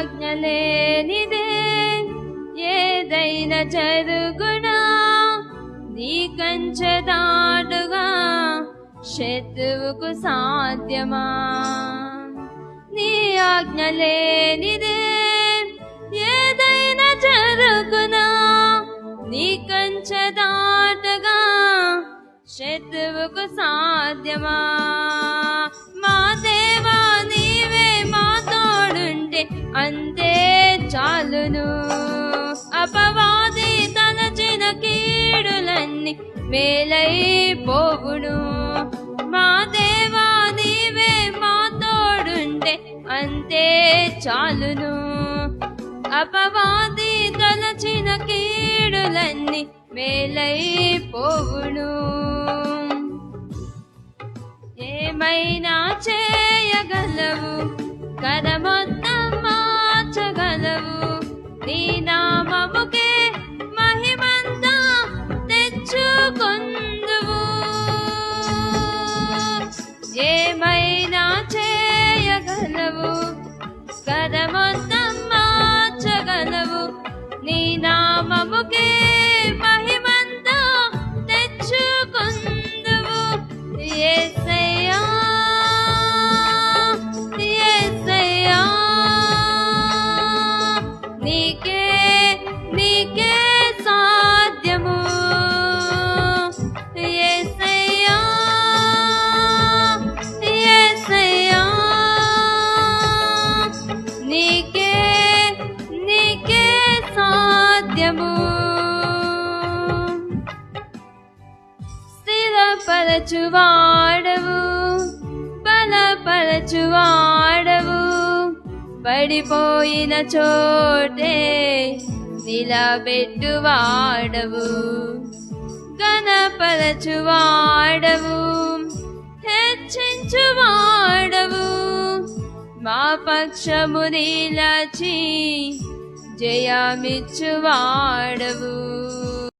ఆజ్ఞ లేనిదే ఏదైనా జరుగునా నీ కంచె దాటుగా శత్రువుకు సాధ్యమా నీ ఆజ్ఞ లేనిదే ఏదైనా జరుగునా నీ కంచె దాటుగా శత్రువుకు సాధ్యమా మా దేవా నీవే మా తోడుంటే అంతే చాలును అపవాది తలచిన కీడులన్నీ మేలైపోవును మా దేవా నీవే మా తోడుంటే అంతే చాలును అపవాది తలచిన కీడులన్నీ మేలైపోవును ఏమైనా చేయగలవు కథ మొత్తం మార్చగలవు నీ నామముకే మహిమంతా తెచ్చుకొందువు ఏమైనా చేయగలవు కథ మొత్తం మార్చగలవు నీ నామముకే మహిమంతా తెచ్చుకొందువు యేసయ్యా యేసయ్యా నీకే నీకే సాధ్యము యేసయ్యా యేసయ్యా నీకే నీకే సాధ్యము స్థిరపరచువాడవు బలపరచువాడవు పడిపోయిన చోటే నిలబెట్టువాడవు ఘనపరచువాడవు హెచ్చించువాడవు మా పక్షము నిలచి జయమిచ్చువాడవు